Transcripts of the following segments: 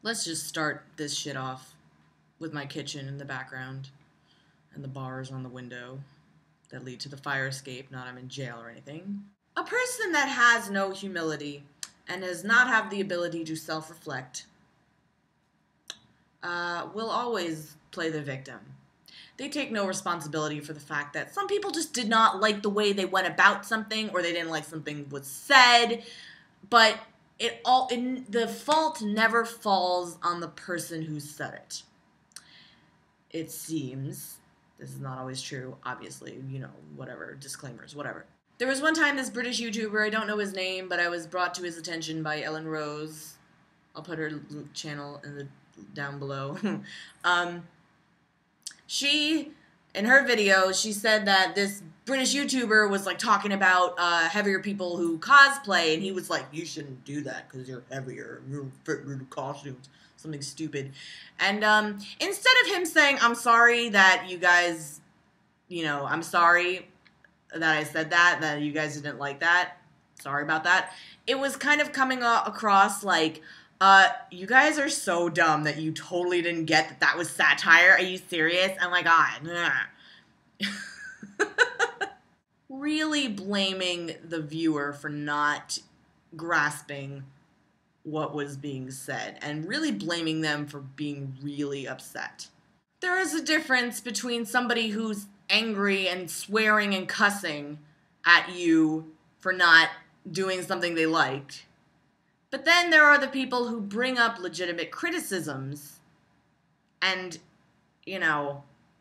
Let's just start this shit off with my kitchen in the background and the bars on the window that lead to the fire escape, not I'm in jail or anything. A person that has no humility and does not have the ability to self-reflect will always play the victim. They take no responsibility for the fact that some people just did not like the way they went about something, or they didn't like something was said, but the fault never falls on the person who said it. It seems, this is not always true, obviously, whatever, disclaimers, whatever. There was one time this British YouTuber, I don't know his name, but I was brought to his attention by Ellen Rose. I'll put her channel down below. She, in her video, she said that this British YouTuber was like talking about heavier people who cosplay, and he was like, you shouldn't do that because you're heavier, you're fit in costumes, something stupid. And instead of him saying, I'm sorry that you guys, I'm sorry that I said that you guys didn't like that, sorry about that, it was kind of coming across like, you guys are so dumb that you totally didn't get that was satire. Are you serious? Oh my god. Really blaming the viewer for not grasping what was being said, and really blaming them for being really upset. There is a difference between somebody who's angry and swearing and cussing at you for not doing something they liked. But then there are the people who bring up legitimate criticisms and,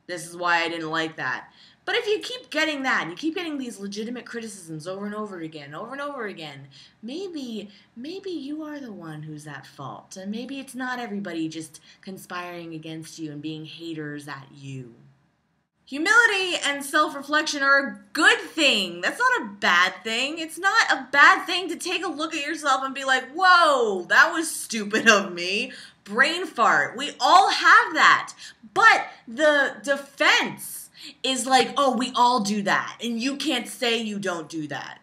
this is why I didn't like that. But if you keep getting that, and you keep getting these legitimate criticisms over and over again, maybe you are the one who's at fault. And maybe it's not everybody just conspiring against you and being haters at you. Humility and self-reflection are a good thing. That's not a bad thing. It's not a bad thing to take a look at yourself and be like, whoa, that was stupid of me. Brain fart. We all have that. But the defense is like, oh, we all do that. And you can't say you don't do that.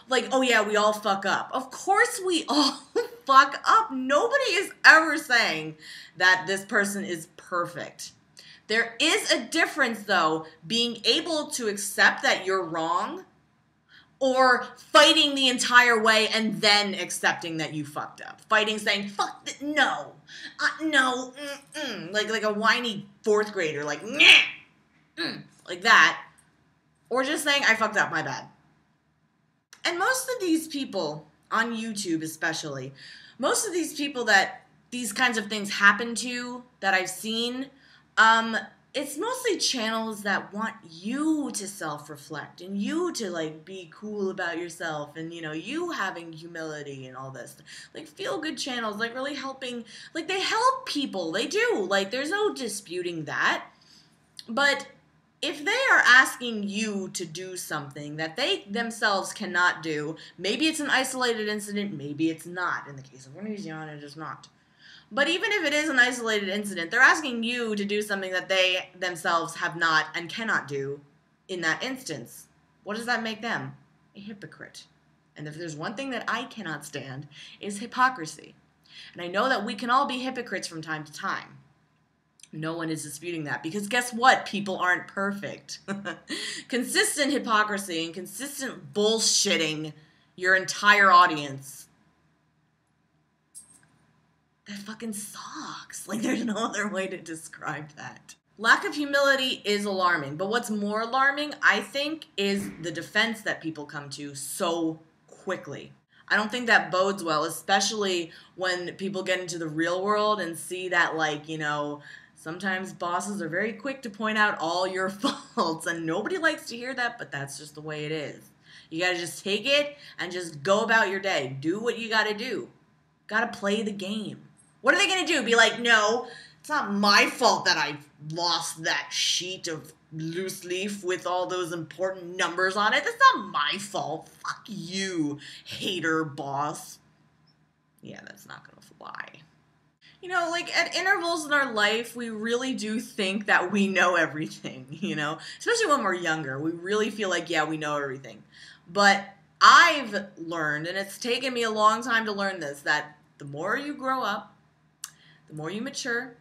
Like, oh yeah, we all fuck up. Of course we all fuck up. Nobody is ever saying that this person is perfect. There is a difference, though, being able to accept that you're wrong or fighting the entire way and then accepting that you fucked up. Fighting, saying, fuck, no, no, like a whiny fourth grader, like, like that. Or just saying, I fucked up, my bad. And most of these people, on YouTube especially, most of these people that these kinds of things happen to, that I've seen, it's mostly channels that want you to self-reflect and you to, be cool about yourself and, you having humility and all this. Feel-good channels, really helping, they help people. They do. There's no disputing that. But if they are asking you to do something that they themselves cannot do, maybe it's an isolated incident, maybe it's not. In the case of Louisiana, it is not. But even if it is an isolated incident, they're asking you to do something that they themselves have not and cannot do in that instance. What does that make them? A hypocrite. And if there's one thing that I cannot stand, is hypocrisy. And I know that we can all be hypocrites from time to time. No one is disputing that, because guess what? People aren't perfect. Consistent hypocrisy and consistent bullshitting your entire audience, that fucking sucks. There's no other way to describe that. Lack of humility is alarming, but what's more alarming, I think, is the defense that people come to so quickly. I don't think that bodes well, especially when people get into the real world and see that, sometimes bosses are very quick to point out all your faults, and nobody likes to hear that, but that's just the way it is. You gotta just take it and just go about your day. Do what you gotta do. Gotta play the game. What are they going to do? Be like, no, it's not my fault that I lost that sheet of loose leaf with all those important numbers on it. That's not my fault. Fuck you, hater boss. Yeah, that's not going to fly. At intervals in our life, we really do think that we know everything, Especially when we're younger. We really feel like, yeah, we know everything. But I've learned, and it's taken me a long time to learn this, that the more you grow up, the more you mature,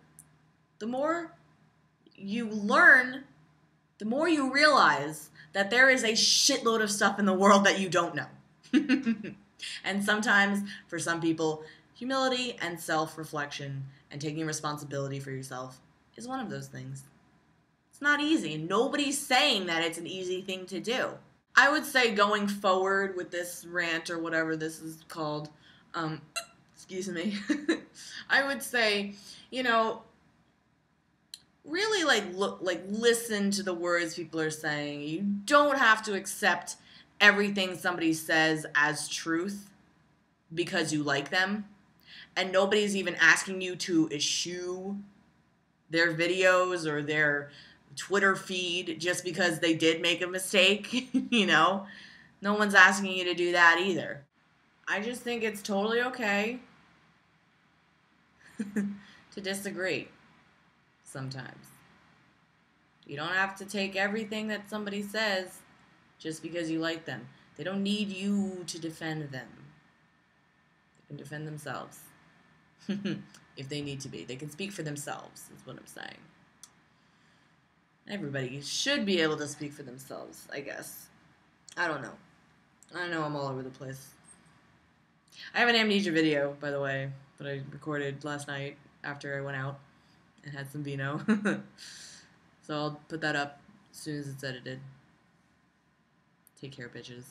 the more you learn, the more you realize that there is a shitload of stuff in the world that you don't know. And sometimes, for some people, humility and self-reflection and taking responsibility for yourself is one of those things. It's not easy. Nobody's saying that it's an easy thing to do. I would say going forward with this rant or whatever this is called, excuse me, I would say, you know, really listen to the words people are saying. You don't have to accept everything somebody says as truth because you like them. And nobody's even asking you to eschew their videos or their Twitter feed just because they did make a mistake, you know? No one's asking you to do that either. I just think it's totally okay to disagree sometimes. You don't have to take everything that somebody says just because you like them. They don't need you to defend them. They can defend themselves. If they need to be. They can speak for themselves, is what I'm saying. Everybody should be able to speak for themselves, I guess. I don't know. I know I'm all over the place. I have an amnesia video, by the way, that I recorded last night after I went out and had some vino. So I'll put that up as soon as it's edited. Take care, bitches.